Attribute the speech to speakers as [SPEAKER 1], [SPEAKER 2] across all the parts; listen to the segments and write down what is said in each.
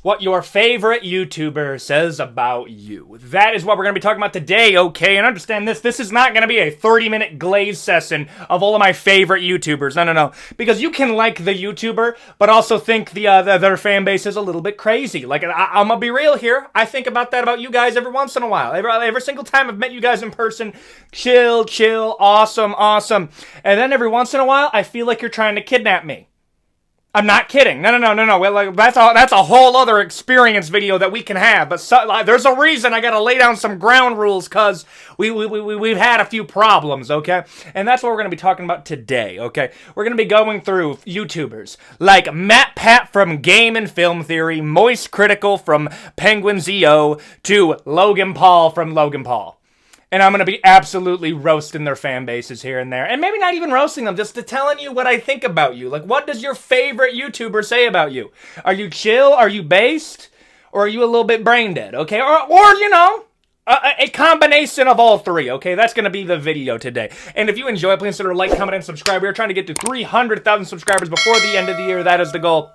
[SPEAKER 1] what your favorite YouTuber says about you. That is what we're going to be talking about today, okay? And understand this, this is not going to be a 30-minute glaze session of all of my favorite YouTubers. No. Because you can like the YouTuber, but also think their fan base is a little bit crazy. Like, I'm going to be real here. I think about that about you guys every once in a while. Every single time I've met you guys in person, chill, awesome. And then every once in a while, I feel like you're trying to kidnap me. I'm not kidding. No. Well, like, that's a whole other experience video that we can have. But there's a reason I gotta lay down some ground rules, cause we've had a few problems, okay? And that's what we're gonna be talking about today, okay? We're gonna be going through YouTubers like MatPat from Game and Film Theory, Moist Critical from Penguin.zo, to Logan Paul from Logan Paul. And I'm going to be absolutely roasting their fan bases here and there. And maybe not even roasting them, just telling you what I think about you. Like, what does your favorite YouTuber say about you? Are you chill? Are you based? Or are you a little bit brain dead? Okay? Or you know, a combination of all three. Okay? That's going to be the video today. And if you enjoy, please consider like, comment, and subscribe. We are trying to get to 300,000 subscribers before the end of the year. That is the goal.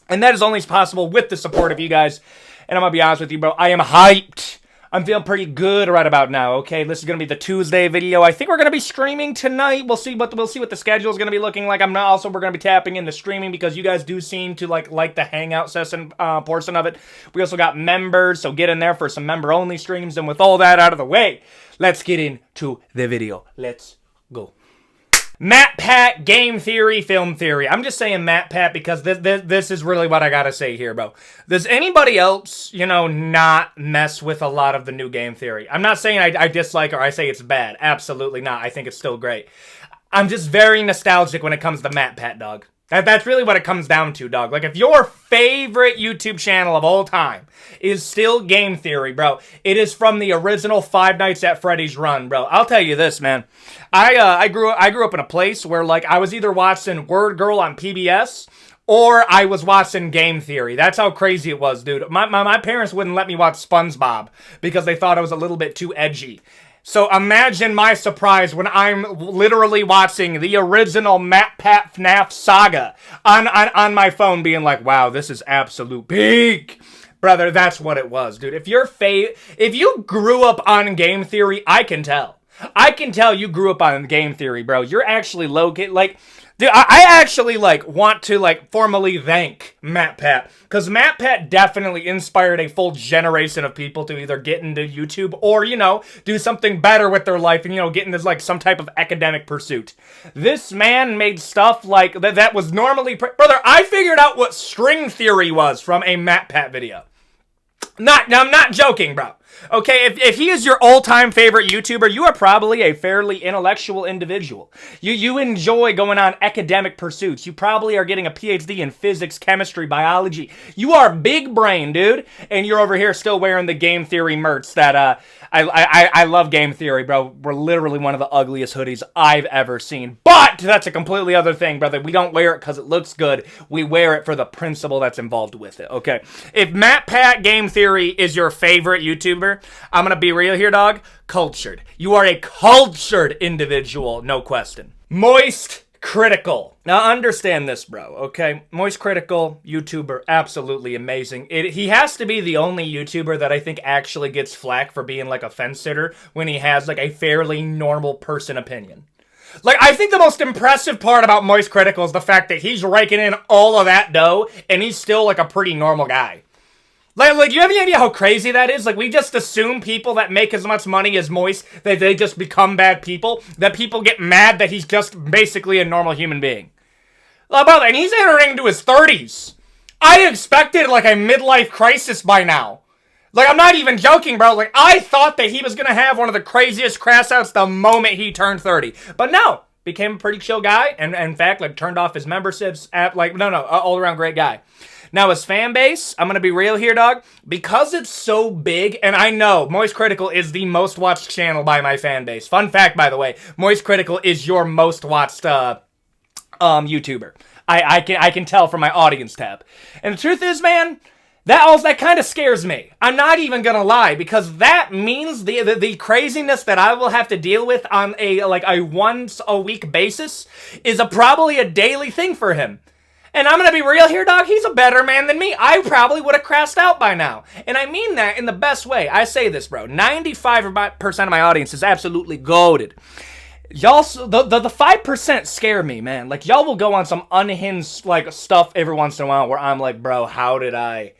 [SPEAKER 1] And that is only possible with the support of you guys. And I'm going to be honest with you, bro. I am hyped. I'm feeling pretty good right about now, okay? This is going to be the Tuesday video. I think we're going to be streaming tonight. We'll see what the schedule is going to be looking like. We're going to be tapping into streaming because you guys do seem to like the hangout session portion of it. We also got members, so get in there for some member-only streams. And with all that out of the way, let's get into the video. Let's go. MatPat, Game Theory, Film Theory. I'm just saying MatPat because this is really what I gotta say here, bro. Does anybody else, you know, not mess with a lot of the new Game Theory? I'm not saying I dislike or I say it's bad. Absolutely not. I think it's still great. I'm just very nostalgic when it comes to MatPat, dog. That's really what it comes down to, dog. Like, if your favorite YouTube channel of all time is still Game Theory, bro, it is from the original Five Nights at Freddy's run, bro. I'll tell you this, man. I grew up in a place where, like, I was either watching Word Girl on PBS or I was watching Game Theory. That's how crazy it was, dude. My parents wouldn't let me watch SpongeBob because they thought I was a little bit too edgy. So imagine my surprise when I'm literally watching the original MatPat FNAF saga on my phone being like, wow, this is absolute peak. Brother, that's what it was, dude. If you grew up on Game Theory, I can tell. I can tell you grew up on Game Theory, bro. You're actually located, like... Dude, I actually, like, want to, like, formally thank MatPat. Because MatPat definitely inspired a full generation of people to either get into YouTube or, you know, do something better with their life and, you know, get into, like, some type of academic pursuit. This man made stuff like that was normally... Brother, I figured out what string theory was from a MatPat video. I'm not joking, bro. Okay, if he is your all-time favorite YouTuber, you are probably a fairly intellectual individual. You enjoy going on academic pursuits. You probably are getting a PhD in physics, chemistry, biology. You are big brain, dude. And you're over here still wearing the Game Theory merch that, I love Game Theory, bro. We're literally one of the ugliest hoodies I've ever seen. But that's a completely other thing, brother. We don't wear it because it looks good. We wear it for the principle that's involved with it, okay? If MatPat Game Theory is your favorite YouTuber, I'm gonna be real here, dog. Cultured. You are a cultured individual, no question. Moist Critical. Now understand this, bro, okay? Moist Critical, YouTuber, absolutely amazing. He has to be the only YouTuber that I think actually gets flack for being like a fence sitter when he has like a fairly normal person opinion. Like, I think the most impressive part about Moist Critical is the fact that he's raking in all of that dough and he's still like a pretty normal guy. Like, you have any idea how crazy that is? Like, we just assume people that make as much money as Moist, that they just become bad people, that people get mad that he's just basically a normal human being. And he's entering into his 30s. I expected, like, a midlife crisis by now. Like, I'm not even joking, bro. Like, I thought that he was gonna have one of the craziest crash outs the moment he turned 30. But no, became a pretty chill guy, and in fact, like, turned off his memberships, all-around great guy. Now, his fan base, I'm going to be real here, dog. Because it's so big, and I know Moist Critical is the most watched channel by my fan base. Fun fact, by the way, Moist Critical is your most watched YouTuber. I can tell from my audience tab. And the truth is, man, that kind of scares me. I'm not even going to lie, because that means the craziness that I will have to deal with on a once-a-week basis is probably a daily thing for him. And I'm gonna be real here, dog. He's a better man than me. I probably would have crashed out by now. And I mean that in the best way. I say this, bro. 95% of my audience is absolutely goated. Y'all, the 5% scare me, man. Like, y'all will go on some unhinged, like, stuff every once in a while where I'm like, bro, how did I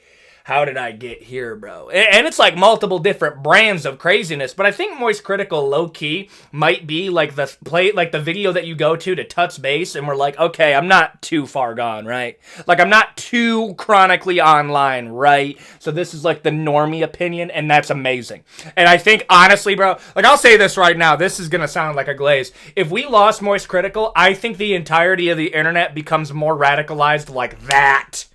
[SPEAKER 1] get here, bro? And it's like multiple different brands of craziness, but I think Moist Critical low-key might be like the video that you go to touch base, and we're like, okay, I'm not too far gone, right? Like, I'm not too chronically online, right? So this is like the normie opinion, and that's amazing. And I think, honestly, bro, like, I'll say this right now, this is gonna sound like a glaze. If we lost Moist Critical, I think the entirety of the internet becomes more radicalized like that.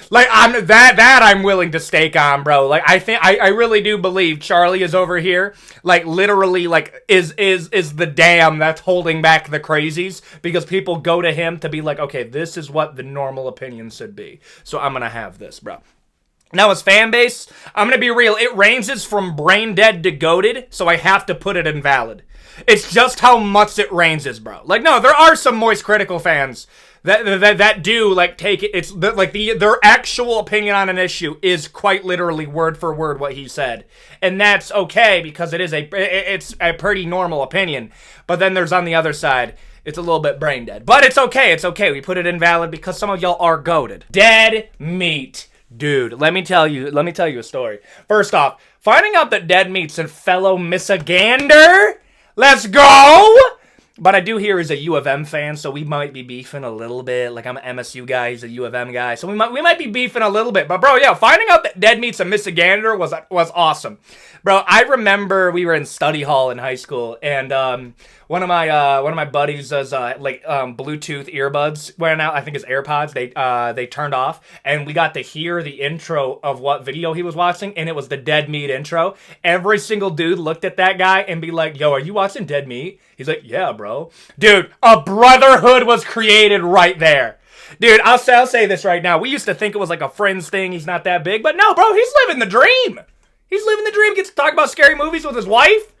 [SPEAKER 1] Like, I'm willing to stake on, bro. Like, I really do believe Charlie is over here, like, literally, like, is the dam that's holding back the crazies, because people go to him to be like, okay, this is what the normal opinion should be, so I'm gonna have this, bro. Now, his fan base, I'm gonna be real, it ranges from brain dead to goated, so I have to put it in valid. It's just how much it ranges, bro. Like, no, there are some Moist Critical fans that do, like, take it. It's like their actual opinion on an issue is quite literally word for word what he said, and that's okay because it's a pretty normal opinion. But then there's on the other side, it's a little bit brain dead, but it's okay. It's okay. We put it invalid because some of y'all are goated. Dead meat, dude. Let me tell you a story. First off, finding out that Dead Meat's a fellow Michigander. Let's go. But I do hear he's a U of M fan, so we might be beefing a little bit. Like, I'm an MSU guy, he's a U of M guy, so we might be beefing a little bit. But, bro, yeah, finding out that Dead Meat's a Michigander was awesome. Bro, I remember we were in study hall in high school, and one of my buddies' Bluetooth earbuds went out. I think his AirPods. They turned off, and we got to hear the intro of what video he was watching, and it was the Dead Meat intro. Every single dude looked at that guy and be like, "Yo, are you watching Dead Meat?" He's like, "Yeah, bro." Dude, a brotherhood was created right there. Dude, I'll say this right now. We used to think it was like a Friends thing. He's not that big, but no, bro, he's living the dream. He's living the dream. Gets to talk about scary movies with his wife.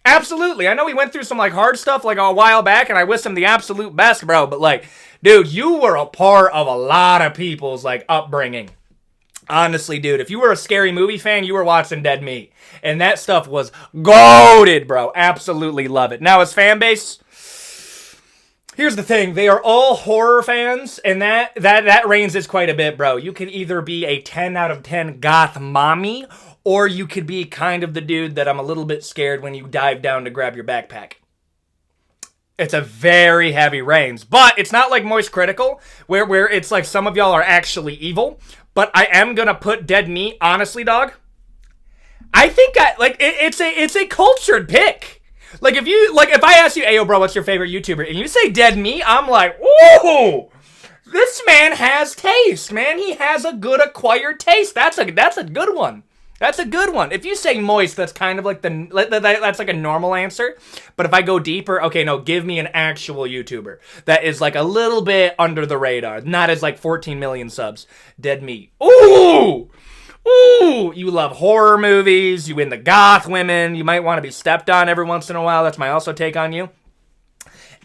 [SPEAKER 1] Absolutely. I know he went through some, like, hard stuff, like, a while back, and I wish him the absolute best, bro. But, like, dude, you were a part of a lot of people's, like, upbringing. Honestly, dude, if you were a scary movie fan, you were watching Dead Meat. And that stuff was goated, bro. Absolutely love it. Now, his fan base, here's the thing. They are all horror fans, and that ranges quite a bit, bro. You can either be a 10 out of 10 goth mommy, or you could be kind of the dude that I'm a little bit scared when you dive down to grab your backpack. It's a very heavy range. But it's not like Moist Critical, where it's like some of y'all are actually evil. But I am gonna put Dead Meat, honestly, dog. I think it's a cultured pick. Like, if I ask you, "Ayo, bro, what's your favorite YouTuber?" and you say Dead Meat, I'm like, ooh, this man has taste, man. He has a good acquired taste. That's a good one. That's a good one. If you say Moist, that's kind of like that's like a normal answer. But if I go deeper, okay, no, give me an actual YouTuber that is like a little bit under the radar, not as like 14 million subs. Dead Meat. Ooh! Ooh! You love horror movies. You into goth women. You might want to be stepped on every once in a while. That's my also take on you.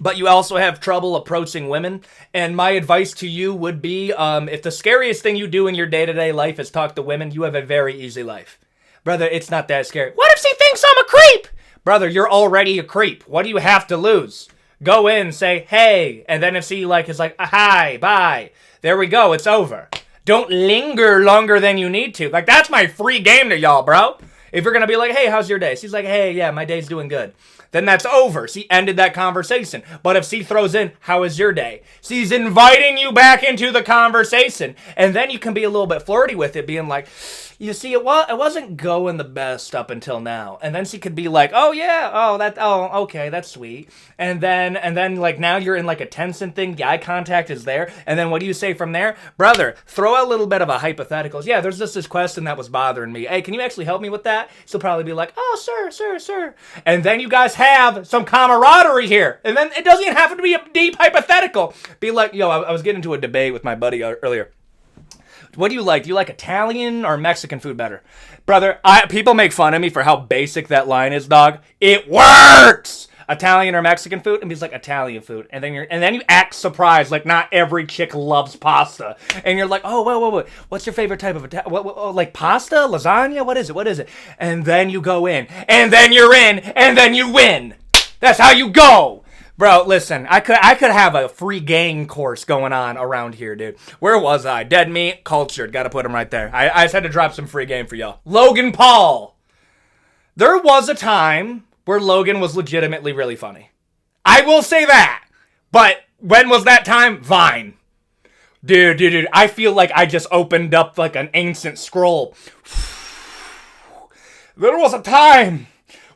[SPEAKER 1] But you also have trouble approaching women. And my advice to you would be, if the scariest thing you do in your day-to-day life is talk to women, you have a very easy life. Brother, it's not that scary. What if she thinks I'm a creep? Brother, you're already a creep. What do you have to lose? Go in, say, hey, and then if she is like, hi, bye. There we go, it's over. Don't linger longer than you need to. Like, that's my free game to y'all, bro. If you're going to be like, hey, how's your day? She's like, hey, yeah, my day's doing good. Then that's over. She ended that conversation. But if she throws in, how is your day? She's inviting you back into the conversation. And then you can be a little bit flirty with it, being like, you see, it wasn't going the best up until now. And then she could be like, oh, yeah, okay, that's sweet. And then like, now you're in like a tension thing. The eye contact is there. And then what do you say from there? Brother, throw out a little bit of a hypothetical. Yeah, there's just this question that was bothering me. Hey, can you actually help me with that? She'll probably be like, oh, sure. And then you guys have some camaraderie here. And then it doesn't even have to be a deep hypothetical. Be like, yo, I was getting into a debate with my buddy earlier. What do you like? Do you like Italian or Mexican food better? Brother, people make fun of me for how basic that line is, dog. It works! Italian or Mexican food, and he's like, Italian food, and then you act surprised, like not every chick loves pasta, and you're like, oh, wait, what's your favorite type of like pasta, lasagna, what is it? And then you go in, and then you're in, and then you win. That's how you go. Bro, listen, I could have a free gang course going on around here, dude. Where was I? Dead meat, cultured. Gotta put him right there. I just had to drop some free game for y'all. Logan Paul. There was a time where Logan was legitimately really funny. I will say that. But when was that time? Vine. Dude, I feel like I just opened up like an ancient scroll. There was a time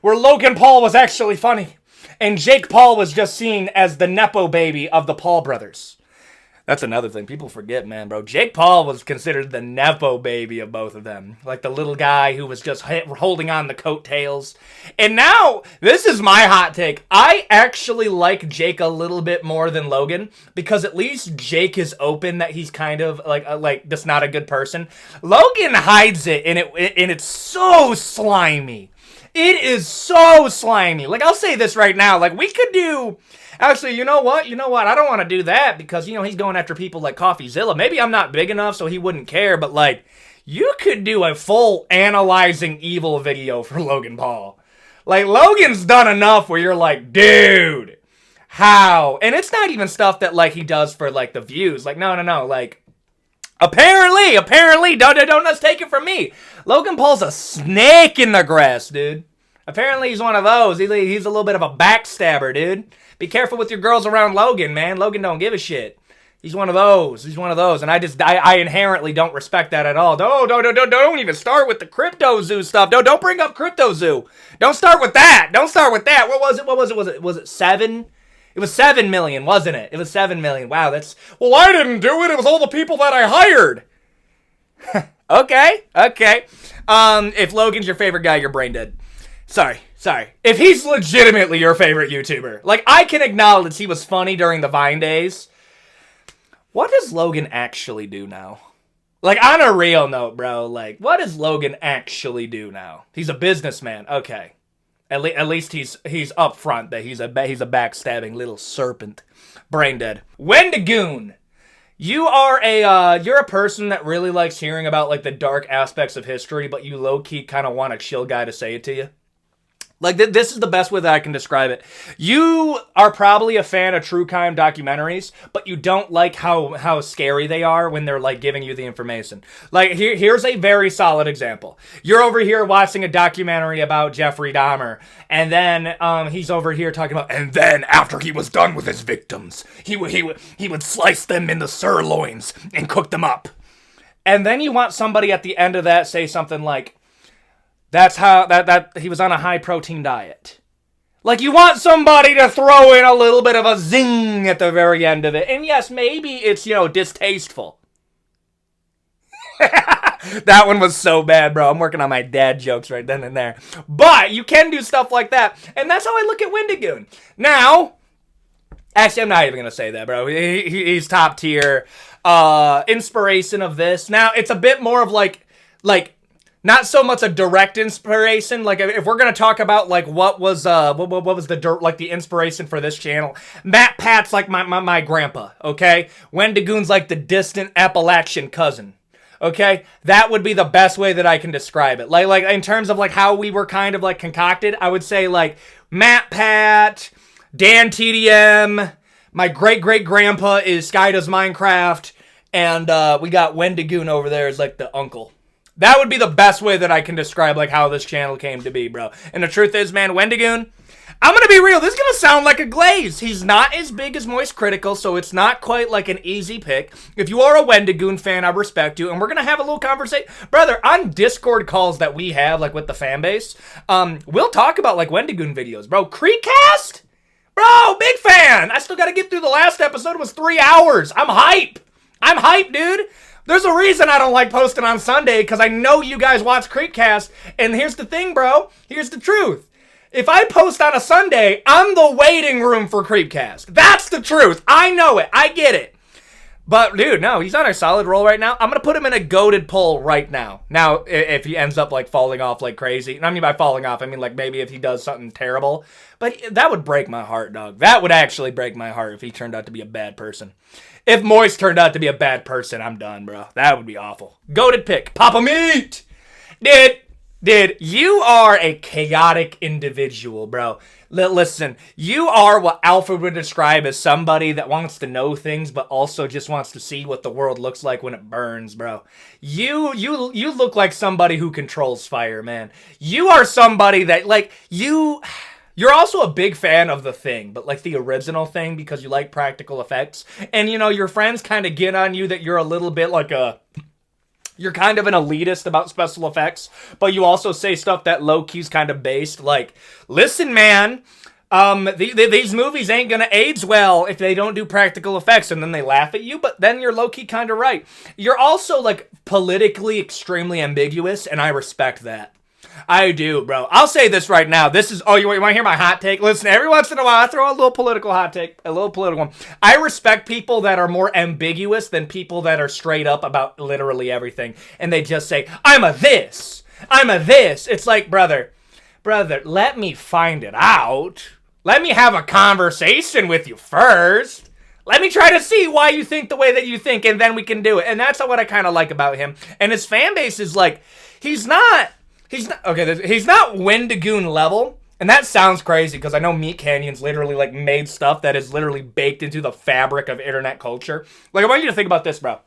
[SPEAKER 1] where Logan Paul was actually funny. And Jake Paul was just seen as the Nepo baby of the Paul brothers. That's another thing people forget, man, bro. Jake Paul was considered the Nepo baby of both of them. Like the little guy who was just holding on the coattails. And now, this is my hot take. I actually like Jake a little bit more than Logan. Because at least Jake is open that he's kind of like just not a good person. Logan hides it, and it's so slimy. It is so slimy. Like, I'll say this right now. Like, we could do... Actually, you know what? I don't want to do that because, he's going after people like CoffeeZilla. Maybe I'm not big enough so he wouldn't care, but, like, you could do a full analyzing evil video for Logan Paul. Like, Logan's done enough where you're like, dude, how? And it's not even stuff that, like, he does for, like, the views. Like, no. Like, apparently, don't just take it from me. Logan Paul's a snake in the grass, dude. Apparently he's one of those. He's a little bit of a backstabber, dude. Be careful with your girls around Logan, man. Logan don't give a shit. He's one of those. And I inherently don't respect that at all. Don't even start with the CryptoZoo stuff. Don't bring up CryptoZoo. Don't start with that. What was it? Was it 7? It was 7 million, wasn't it? It was 7 million. Wow, well, I didn't do it. It was all the people that I hired. Okay. If Logan's your favorite guy, you're brain dead. Sorry. If he's legitimately your favorite YouTuber, like, I can acknowledge he was funny during the Vine days. What does Logan actually do now? Like, on a real note, bro, like, what does Logan actually do now? He's a businessman. Okay. At least he's upfront that he's a backstabbing little serpent. Brain dead. Wendigoon. You're a person that really likes hearing about, like, the dark aspects of history, but you low-key kind of want a chill guy to say it to you. Like, this is the best way that I can describe it. You are probably a fan of true crime documentaries, but you don't like how scary they are when they're, like, giving you the information. Like, here's a very solid example. You're over here watching a documentary about Jeffrey Dahmer, and then he's over here talking about, and then after he was done with his victims, he would slice them in the sirloins and cook them up. And then you want somebody at the end of that say something like, that's how that he was on a high protein diet. Like, you want somebody to throw in a little bit of a zing at the very end of it. And yes, maybe it's, distasteful. That one was so bad, bro. I'm working on my dad jokes right then and there. But you can do stuff like that. And that's how I look at Wendigoon. Now, actually, I'm not even going to say that, bro. He's top tier. Inspiration of this. Now, it's a bit more of like, not so much a direct inspiration. Like, if we're gonna talk about, like, what was the inspiration for this channel, MatPat's like my grandpa, okay? Wendigoon's like the distant Appalachian cousin, okay? That would be the best way that I can describe it. Like in terms of, like, how we were kind of, like, concocted, I would say, like, MatPat, Dan TDM, my great-great-grandpa is Sky Does Minecraft, and we got Wendigoon over there as, like, the uncle. That would be the best way that I can describe, like, how this channel came to be, bro. And the truth is, man, Wendigoon, I'm gonna be real, this is gonna sound like a glaze. He's not as big as Moist Critical, so it's not quite like an easy pick. If you are a Wendigoon fan, I respect you, and we're gonna have a little conversation. Brother, on Discord calls that we have, like, with the fan base, we'll talk about, like, Wendigoon videos, bro. Creekcast? Bro, big fan! I still gotta get through the last episode, it was 3 hours. I'm hype, dude! There's a reason I don't like posting on Sunday, because I know you guys watch Creekcast, and here's the thing, bro. Here's the truth. If I post on a Sunday, I'm the waiting room for Creepcast. That's the truth. I know it. I get it. But, dude, no, he's on a solid roll right now. I'm going to put him in a goated poll right now. Now, if he ends up, like, falling off like crazy. And I mean by falling off, I mean, like, maybe if he does something terrible. But that would break my heart, dog. That would actually break my heart if he turned out to be a bad person. If Moist turned out to be a bad person, I'm done, bro. That would be awful. Goated pick. Papa Meat! Dude, you are a chaotic individual, bro. Listen, you are what Alfred would describe as somebody that wants to know things, but also just wants to see what the world looks like when it burns, bro. You look like somebody who controls fire, man. You are somebody that, like, you're also a big fan of The Thing, but like the original Thing because you like practical effects. And, you know, your friends kind of get on you that you're a little bit like you're kind of an elitist about special effects, but you also say stuff that low-key's kind of based. Like, listen, man, these movies ain't gonna age well if they don't do practical effects, and then they laugh at you, but then you're low-key kind of right. You're also, like, politically extremely ambiguous, and I respect that. I do, bro. I'll say this right now. This is, you want to hear my hot take? Listen, every once in a while, I throw a little political hot take, a little political one. I respect people that are more ambiguous than people that are straight up about literally everything. And they just say, I'm a this. It's like, brother, let me find it out. Let me have a conversation with you first. Let me try to see why you think the way that you think, and then we can do it. And that's what I kind of like about him. And his fan base is like, he's not Wendigoon level, and that sounds crazy because I know Meat Canyon's literally like made stuff that is literally baked into the fabric of internet culture. Like, I want you to think about this, bro.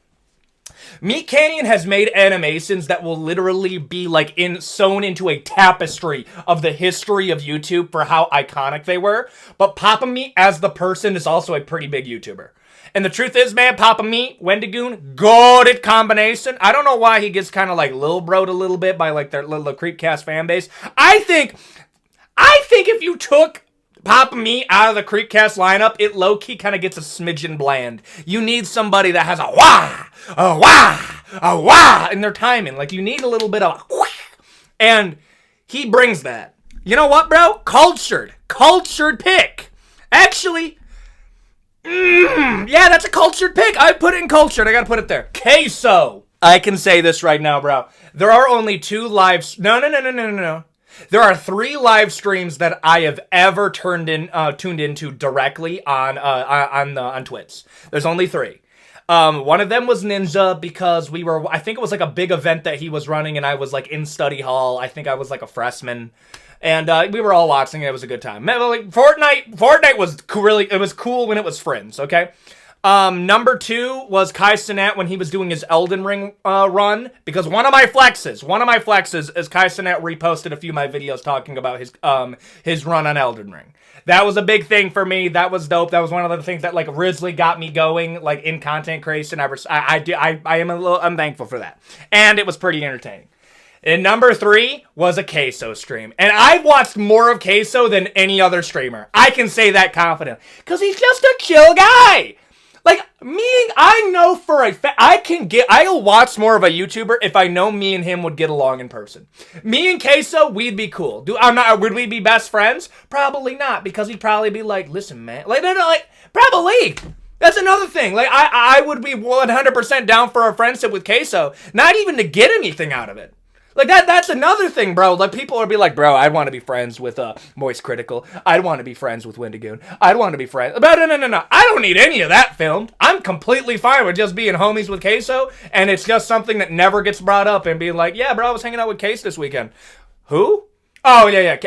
[SPEAKER 1] Meat Canyon has made animations that will literally be like sewn into a tapestry of the history of YouTube for how iconic they were. But Papa Meat as the person is also a pretty big YouTuber. And the truth is, man, Papa Meat, Wendigoon, goated combination. I don't know why he gets kind of like lil bro'd a little bit by like their little Creepcast fan base. I think if you took Papa Meat out of the Creepcast lineup, it low-key kind of gets a smidgen bland. You need somebody that has a wah in their timing. Like, you need a little bit of a wah. And he brings that. You know what, bro? Cultured pick. Actually, yeah, that's a cultured pick. I put it in cultured. I gotta put it there. CaseOh. I can say this right now, bro. There are only 2 lives. No. There are 3 live streams that I have ever tuned into directly on Twitch. There's only 3. One of them was Ninja because I think it was like a big event that he was running, and I was like in study hall. I think I was like a freshman. And we were all watching it. It was a good time. Like, Fortnite was it was cool when it was friends, okay? Number 2 was CaseOh when he was doing his Elden Ring run, because one of my flexes is CaseOh reposted a few of my videos talking about his run on Elden Ring. That was a big thing for me. That was dope. That was one of the things that like really got me going like in content creation. I'm thankful for that. And it was pretty entertaining. And number 3 was a CaseOh stream. And I've watched more of CaseOh than any other streamer. I can say that confidently. Because he's just a chill guy. Like, I know for a fact, I'll watch more of a YouTuber if I know me and him would get along in person. Me and CaseOh, we'd be cool. Would we be best friends? Probably not, because he'd probably be like, listen, man. Probably. That's another thing. Like, I would be 100% down for a friendship with CaseOh, not even to get anything out of it. Like, that's another thing, bro. Like, people would be like, bro, I'd want to be friends with Moist Critical. I'd want to be friends with Wendigoon. I'd want to be friends. But no. I don't need any of that filmed. I'm completely fine with just being homies with CaseOh, and it's just something that never gets brought up and being like, yeah, bro, I was hanging out with Case this weekend. Who? Oh, yeah.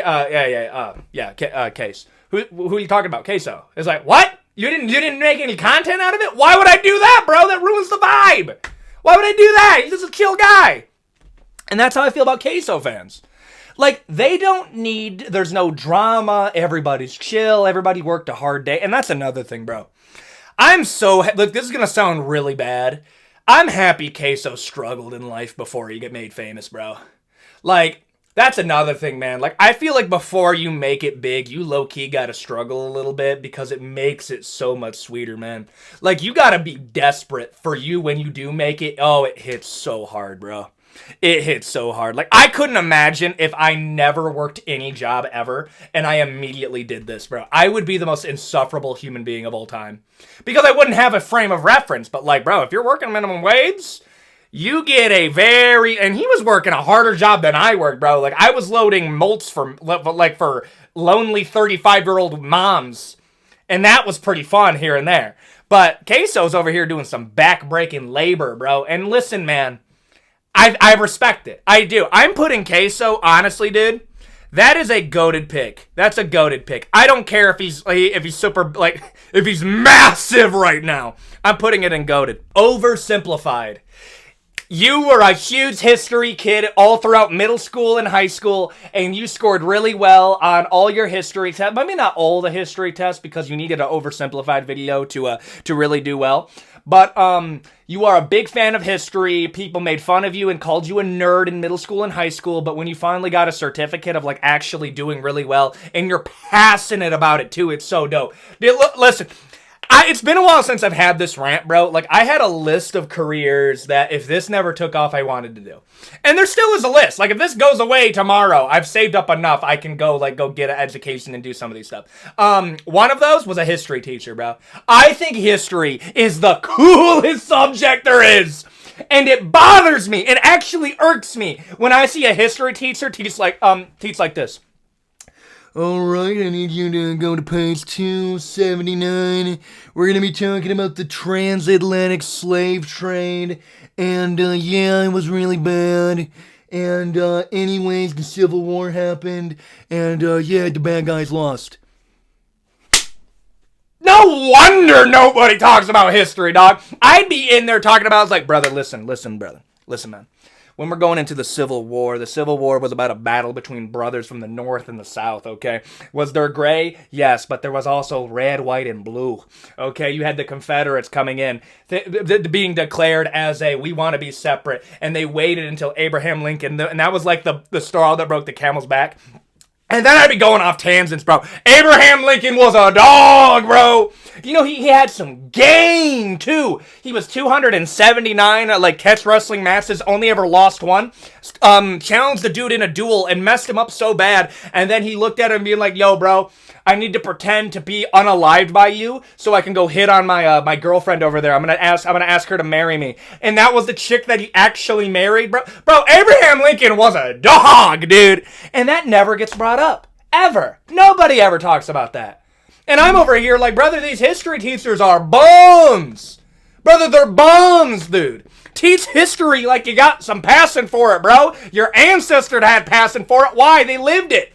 [SPEAKER 1] Case. Who are you talking about? CaseOh. It's like, what? You didn't make any content out of it? Why would I do that, bro? That ruins the vibe. Why would I do that? He's just a chill guy. And that's how I feel about CaseOh fans. Like, there's no drama, everybody's chill, everybody worked a hard day, and that's another thing, bro. Look, this is gonna sound really bad. I'm happy CaseOh struggled in life before he made famous, bro. Like, that's another thing, man. Like, I feel like before you make it big, you low-key gotta struggle a little bit because it makes it so much sweeter, man. Like, you gotta be desperate for you when you do make it. Oh, it hits so hard, bro. It hits so hard. Like, I couldn't imagine if I never worked any job ever and I immediately did this, bro. I would be the most insufferable human being of all time. Because I wouldn't have a frame of reference. But, like, bro, if you're working minimum wage, you get a very... And he was working a harder job than I worked, bro. Like, I was loading molts for lonely 35-year-old moms. And that was pretty fun here and there. But CaseOh's over here doing some back-breaking labor, bro. And listen, man, I respect it. I do. I'm putting CaseOh, honestly, dude, that is a goated pick. That's a goated pick. I don't care if he's super, like, if he's massive right now. I'm putting it in goated. Oversimplified. You were a huge history kid all throughout middle school and high school, and you scored really well on all your history tests. Maybe not all the history tests, because you needed an oversimplified video to really do well. But you are a big fan of history. People made fun of you and called you a nerd in middle school and high school. But when you finally got a certificate of, like, actually doing really well, and you're passionate about it too, it's so dope. Dude, listen. It's been a while since I've had this rant, bro. Like, I had a list of careers that if this never took off, I wanted to do. And there still is a list. Like, if this goes away tomorrow, I've saved up enough, I can go get an education and do some of these stuff. One of those was a history teacher, bro. I think history is the coolest subject there is. And it bothers me. It actually irks me when I see a history teacher teach like this.
[SPEAKER 2] Alright, I need you to go to page 279. We're going to be talking about the transatlantic slave trade. And, yeah, it was really bad. And, anyways, the Civil War happened. And, yeah, the bad guys lost.
[SPEAKER 1] No wonder nobody talks about history, dog. I'd be in there talking about, I was like, brother, listen, brother. Listen, man. When we're going into the Civil War was about a battle between brothers from the North and the South, okay? Was there gray? Yes, but there was also red, white, and blue, okay? You had the Confederates coming in, being declared as we want to be separate, and they waited until Abraham Lincoln, and that was like the straw that broke the camel's back. And then I'd be going off tangents, bro. Abraham Lincoln was a dog, bro. You know, he had some game, too. He was 279, catch wrestling matches, only ever lost one. Challenged the dude in a duel and messed him up so bad. And then he looked at him being like, yo, bro, I need to pretend to be unalived by you so I can go hit on my girlfriend over there. I'm gonna ask her to marry me. And that was the chick that he actually married, bro. Bro, Abraham Lincoln was a dog, dude. And that never gets brought up. Ever. Nobody ever talks about that. And I'm over here like, brother, these history teachers are bums. Brother, they're bums, dude. Teach history like you got some passion for it, bro. Your ancestor had passion for it. Why? They lived it.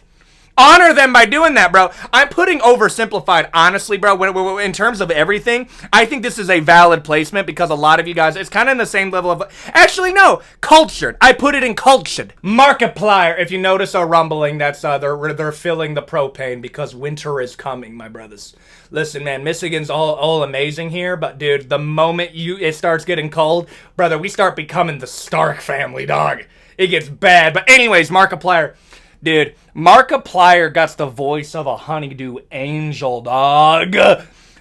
[SPEAKER 1] Honor them by doing that, bro. I'm putting oversimplified, honestly, bro. In terms of everything, I think this is a valid placement because a lot of you guys, it's kind of in the same level of... Actually, no. Cultured. I put it in cultured. Markiplier, if you notice a rumbling, that's they're filling the propane because winter is coming, my brothers. Listen, man, Michigan's all amazing here, but, dude, the moment it starts getting cold, brother, we start becoming the Stark family, dog. It gets bad. But anyways, Markiplier... Dude, Markiplier got the voice of a honeydew angel, dog.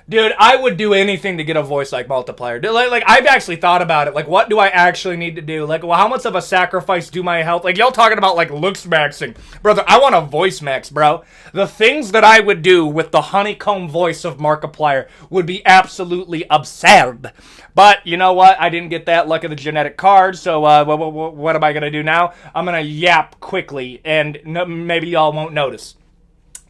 [SPEAKER 1] Dude, I would do anything to get a voice like Markiplier. Dude, like I've actually thought about it. Like, what do I actually need to do? Like, well, how much of a sacrifice do my health? Like, y'all talking about, like, looks maxing. Brother, I want a voice max, bro. The things that I would do with the honeycomb voice of Markiplier would be absolutely absurd. But, you know what? I didn't get that luck of the genetic card, so what am I going to do now? I'm going to yap quickly, and maybe y'all won't notice.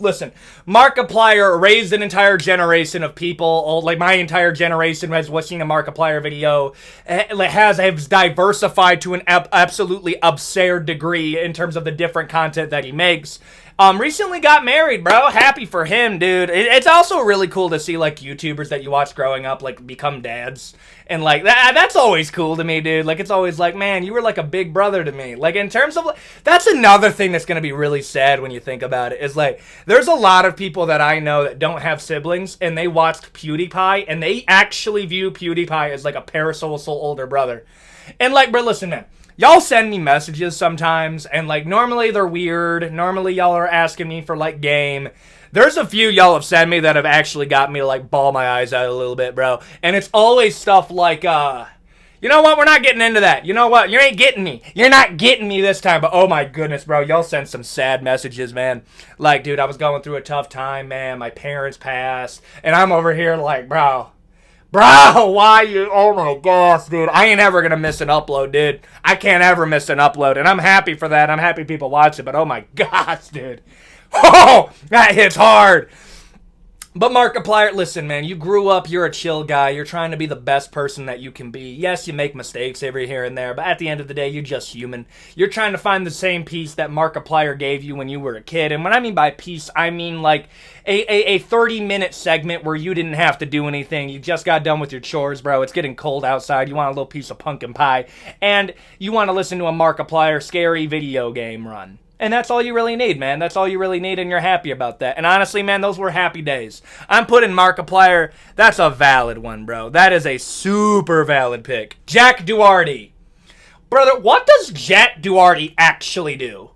[SPEAKER 1] Listen, Markiplier raised an entire generation of people, like my entire generation has watching a Markiplier video, has diversified to an absolutely absurd degree in terms of the different content that he makes. Recently got married, bro. Happy for him, dude. It's also really cool to see, like, YouTubers that you watch growing up, like, become dads. And, like, that's always cool to me, dude. Like, it's always like, man, you were like a big brother to me. Like, in terms of, that's another thing that's going to be really sad when you think about it, is, like, there's a lot of people that I know that don't have siblings, and they watched PewDiePie, and they actually view PewDiePie as, like, a parasocial older brother. And, like, bro, listen, man. Y'all send me messages sometimes, and, like, normally they're weird. Normally y'all are asking me for, like, game. There's a few y'all have sent me that have actually got me to, like, bawl my eyes out a little bit, bro. And it's always stuff like, y'all You know what? We're not getting into that. You know what? You ain't getting me. You're not getting me this time. But oh my goodness, bro. Y'all sent some sad messages, man. Like, dude, I was going through a tough time, man. My parents passed. And I'm over here like, bro, why you? Oh my gosh, dude. I ain't ever going to miss an upload, dude. I can't ever miss an upload. And I'm happy for that. I'm happy people watch it. But oh my gosh, dude. Oh, that hits hard. But Markiplier, listen, man, you grew up, you're a chill guy, you're trying to be the best person that you can be. Yes, you make mistakes every here and there, but at the end of the day, you're just human. You're trying to find the same peace that Markiplier gave you when you were a kid. And when I mean by peace, I mean like a 30-minute segment where you didn't have to do anything. You just got done with your chores, bro. It's getting cold outside. You want a little piece of pumpkin pie. And you want to listen to a Markiplier scary video game run. And that's all you really need, man. That's all you really need, and you're happy about that. And honestly, man, those were happy days. I'm putting Markiplier. That's a valid one, bro. That is a super valid pick. Jack Doherty. Brother, what does Jack Doherty actually do?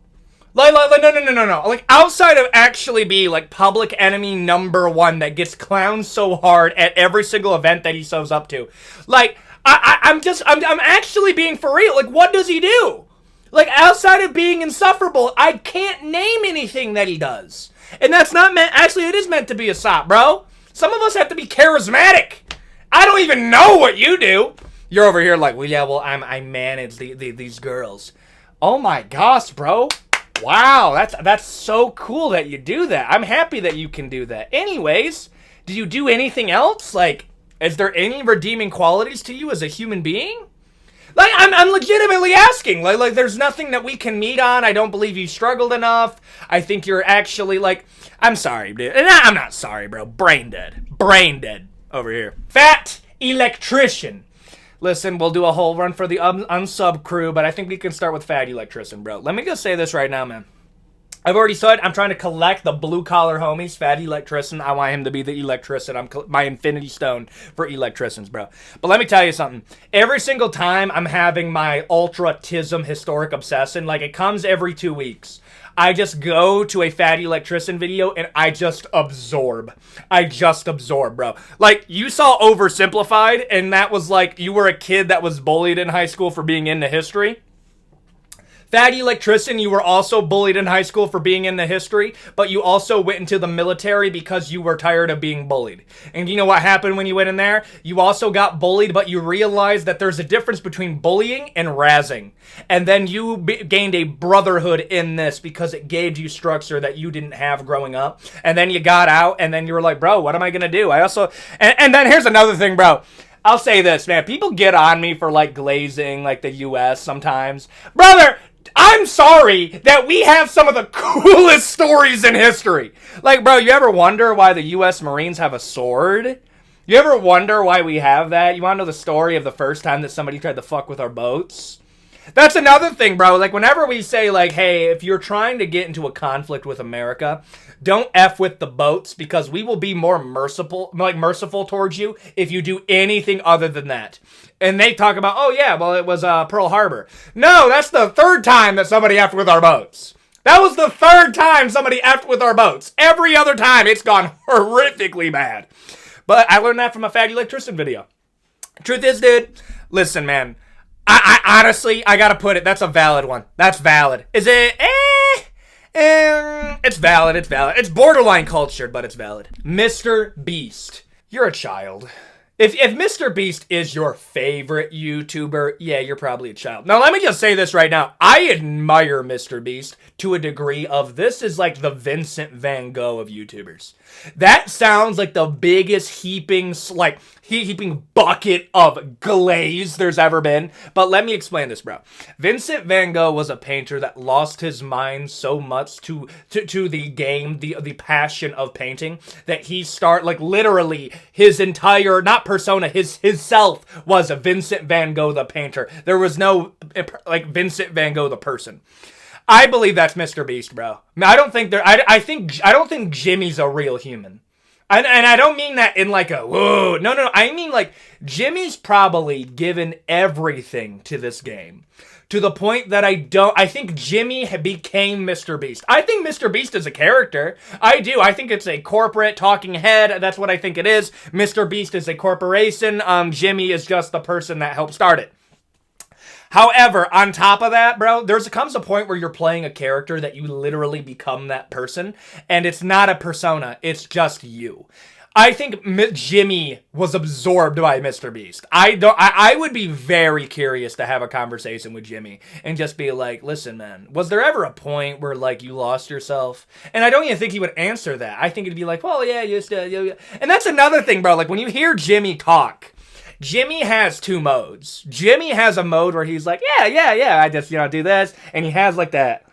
[SPEAKER 1] No. Like, outside of actually be, like, public enemy #1 that gets clowned so hard at every single event that he shows up to. Like, I'm actually being for real. Like, what does he do? Like, outside of being insufferable, I can't name anything that he does. And that's not meant... Actually, it is meant to be a sop, bro. Some of us have to be charismatic. I don't even know what you do. You're over here like, I manage these girls. Oh my gosh, bro. Wow, that's so cool that you do that. I'm happy that you can do that. Anyways, do you do anything else? Like, is there any redeeming qualities to you as a human being? Like, I'm legitimately asking. Like, there's nothing that we can meet on. I don't believe you struggled enough. I think you're actually, like... I'm sorry, dude. And I'm not sorry, bro. Brain dead. Brain dead over here. Fat Electrician. Listen, we'll do a whole run for the unsub crew, but I think we can start with Fat Electrician, bro. Let me just say this right now, man. I've already said I'm trying to collect the blue-collar homies, Fat Electrician. I want him to be the electrician. I'm my infinity stone for electricians, bro. But let me tell you something. Every single time I'm having my ultra-tism historic obsession, like it comes every 2 weeks, I just go to a Fat Electrician video and I just absorb. Bro. Like, you saw Oversimplified, and that was like you were a kid that was bullied in high school for being into history. Fat Electrician, you were also bullied in high school for being into history, but you also went into the military because you were tired of being bullied. And you know what happened when you went in there? You also got bullied, but you realized that there's a difference between bullying and razzing. And then you gained a brotherhood in this because it gave you structure that you didn't have growing up. And then you got out, and then you were like, bro, what am I going to do? And then here's another thing, bro. I'll say this, man. People get on me for, like, glazing, like, the U.S. sometimes. Brother, I'm sorry that we have some of the coolest stories in history. Like, bro, you ever wonder why the U.S. Marines have a sword? You ever wonder why we have that? You want to know the story of the first time that somebody tried to fuck with our boats? That's another thing, bro. Like, whenever we say, like, hey, if you're trying to get into a conflict with America, don't F with the boats, because we will be more merciful towards you if you do anything other than that. And they talk about, oh, yeah, well, it was Pearl Harbor. No, that's the third time that somebody effed with our boats. That was the third time somebody effed with our boats. Every other time, it's gone horrifically bad. But I learned that from a Fat Electrician video. Truth is, dude, listen, man. I honestly, I gotta put it, that's a valid one. That's valid. Is it? It's valid. It's borderline cultured, but it's valid. Mr. Beast. You're a child. If Mr. Beast is your favorite YouTuber, yeah, you're probably a child. Now, let me just say this right now. I admire Mr. Beast to a degree of this is like the Vincent Van Gogh of YouTubers. That sounds like the biggest heaping bucket of glaze there's ever been. But let me explain this, bro. Vincent Van Gogh was a painter that lost his mind so much to the game, the passion of painting, that he literally his entire, not persona, his self was Vincent Van Gogh the painter. There was no Vincent Van Gogh the person. I believe that's Mr. Beast, bro. I don't think Jimmy's a real human. And I don't mean that in like a, whoa, no. I mean like Jimmy's probably given everything to this game. To the point that I think Jimmy became Mr. Beast. I think Mr. Beast is a character. I do. I think it's a corporate talking head. That's what I think it is. Mr. Beast is a corporation. Jimmy is just the person that helped start it. However, on top of that, bro, comes a point where you're playing a character that you literally become that person, and it's not a persona, it's just you. I think Jimmy was absorbed by Mr. Beast. I would be very curious to have a conversation with Jimmy and just be like, listen, man, was there ever a point where, like, you lost yourself? And I don't even think he would answer that. I think it'd be like, well, yeah, yeah. And that's another thing, bro. Like, when you hear Jimmy talk, Jimmy has two modes. Jimmy has a mode where he's like, yeah, I just, do this. And he has, like that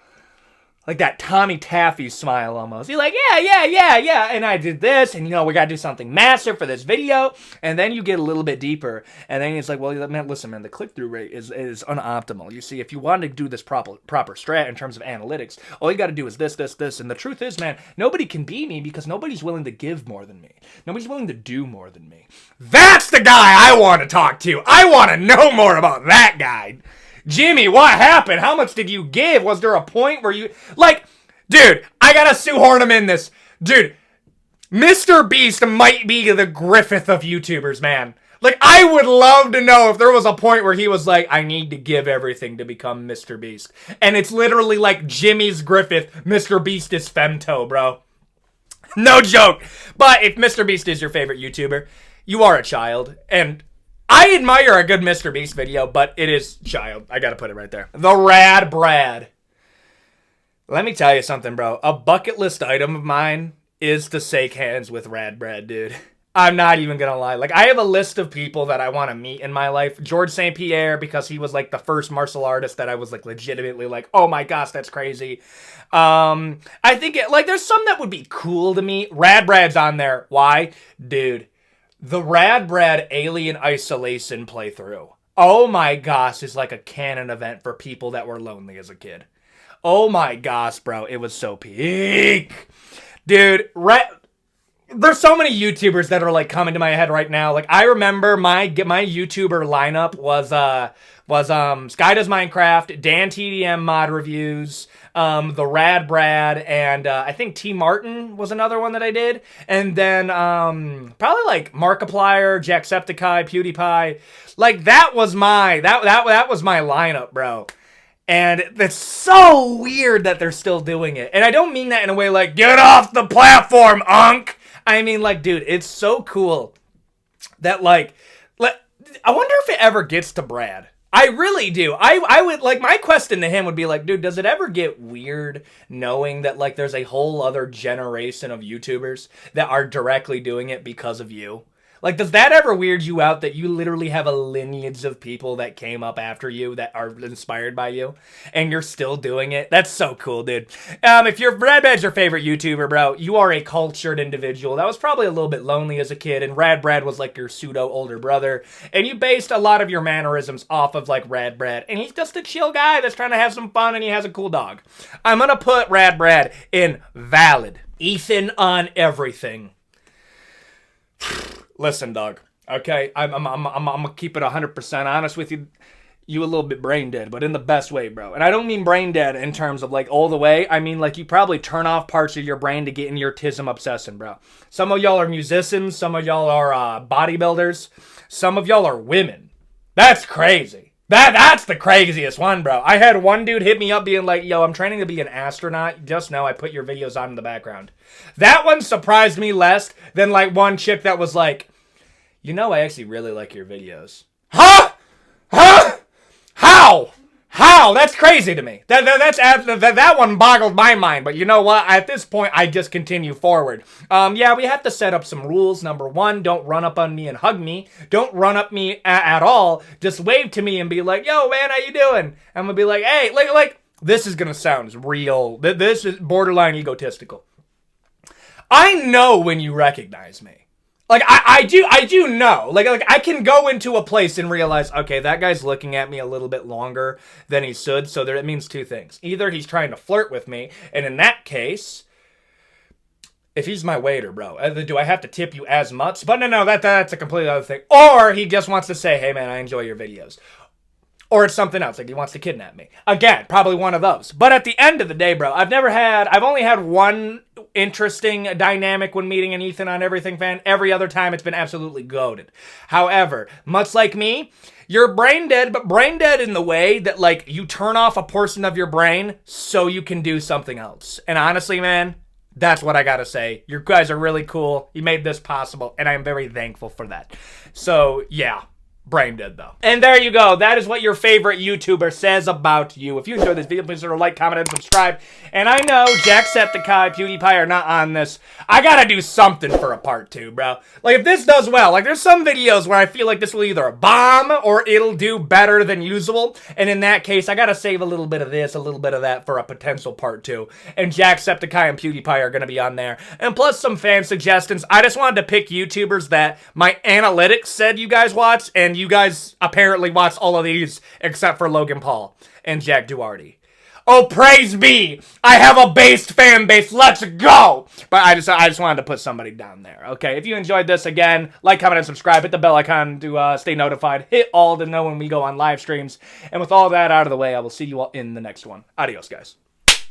[SPEAKER 1] Tommy Taffy smile almost. He's like, yeah, and I did this, and we gotta do something massive for this video, and then you get a little bit deeper, and then he's like, well, man, listen, man, the click-through rate is unoptimal. You see, if you want to do this proper strat in terms of analytics, all you gotta do is this, and the truth is, man, nobody can beat me because nobody's willing to give more than me. Nobody's willing to do more than me. That's the guy I want to talk to. I want to know more about that guy. Jimmy, what happened? How much did you give? Was there a point where you... Like, dude, I gotta shoehorn him in this. Dude, Mr. Beast might be the Griffith of YouTubers, man. Like, I would love to know if there was a point where he was like, I need to give everything to become Mr. Beast. And it's literally like Jimmy's Griffith, Mr. Beast is Femto, bro. No joke. But if Mr. Beast is your favorite YouTuber, you are a child, and... I admire a good Mr. Beast video, but it is child. I gotta put it right there. The Rad Brad. Let me tell you something, bro. A bucket list item of mine is to shake hands with Rad Brad, dude. I'm not even gonna lie. Like, I have a list of people that I want to meet in my life. George St. Pierre, because he was, like, the first martial artist that I was, like, legitimately like, oh my gosh, that's crazy. I think, there's some that would be cool to meet. Rad Brad's on there. Why? Dude. The Rad Brad Alien Isolation playthrough. Oh my gosh, is like a canon event for people that were lonely as a kid. Oh my gosh, bro, it was so peak. Dude, there's so many YouTubers that are like coming to my head right now. Like, I remember my YouTuber lineup was Sky Does Minecraft, Dan TDM Mod Reviews, the Rad Brad, and I think T Martin was another one that I did. And then probably like Markiplier, Jacksepticeye, PewDiePie. Like, that was my lineup, bro. And it's so weird that they're still doing it. And I don't mean that in a way like, get off the platform, unk! I mean, like, dude, it's so cool that, like, I wonder if it ever gets to Brad. I really do. I would, like, my question to him would be like, dude, does it ever get weird knowing that, like, there's a whole other generation of YouTubers that are directly doing it because of you? Like, does that ever weird you out that you literally have a lineage of people that came up after you that are inspired by you, and you're still doing it? That's so cool, dude. If Rad Brad's your favorite YouTuber, bro, you are a cultured individual that was probably a little bit lonely as a kid, and Rad Brad was like your pseudo older brother, and you based a lot of your mannerisms off of like Rad Brad, and he's just a chill guy that's trying to have some fun, and he has a cool dog. I'm gonna put Rad Brad in valid. Ethan on everything. Listen, dog, okay? I'm gonna keep it 100% honest with you. You a little bit brain dead, but in the best way, bro. And I don't mean brain dead in terms of, like, all the way. I mean, like, you probably turn off parts of your brain to get in your tism obsession, bro. Some of y'all are musicians. Some of y'all are bodybuilders. Some of y'all are women. That's crazy. That's the craziest one, bro. I had one dude hit me up being like, yo, I'm training to be an astronaut. Just know I put your videos on in the background. That one surprised me less than, like, one chick that was like, I actually really like your videos. Huh? How? That's crazy to me. That one boggled my mind. But you know what? At this point, I just continue forward. Yeah, we have to set up some rules. Number one, don't run up on me and hug me. Don't run up me at all. Just wave to me and be like, yo, man, how you doing? I'm gonna be like, hey, like, this is gonna sound real. This is borderline egotistical. I know when you recognize me. Like, I do know. Like, I can go into a place and realize, okay, that guy's looking at me a little bit longer than he should, so it means two things. Either he's trying to flirt with me, and in that case, if he's my waiter, bro, do I have to tip you as much? But no, that's a completely other thing. Or he just wants to say, hey, man, I enjoy your videos. Or it's something else, like he wants to kidnap me. Again, probably one of those. But at the end of the day, bro, I've only had one interesting dynamic when meeting an Ethan on Everything fan. Every other time, it's been absolutely goated. However, much like me, you're brain dead, but brain dead in the way that, like, you turn off a portion of your brain so you can do something else. And honestly, man, that's what I gotta say. You guys are really cool. You made this possible, and I am very thankful for that. So, yeah. Brain dead, though. And there you go. That is what your favorite YouTuber says about you. If you enjoyed this video, please sort of like, comment, and subscribe. And I know Jacksepticeye, PewDiePie are not on this. I gotta do something for a part 2, bro. Like, if this does well, like, there's some videos where I feel like this will either bomb or it'll do better than usual. And in that case, I gotta save a little bit of this, a little bit of that for a potential part 2. And Jacksepticeye and PewDiePie are gonna be on there. And plus some fan suggestions. I just wanted to pick YouTubers that my analytics said you guys watched, and you guys apparently watched all of these except for Logan Paul and Jack Doherty. Oh, praise be! I have a based fan base. Let's go! But I just wanted to put somebody down there. Okay, if you enjoyed this, again, like, comment, and subscribe. Hit the bell icon to stay notified. Hit all to know when we go on live streams. And with all that out of the way, I will see you all in the next one. Adios, guys.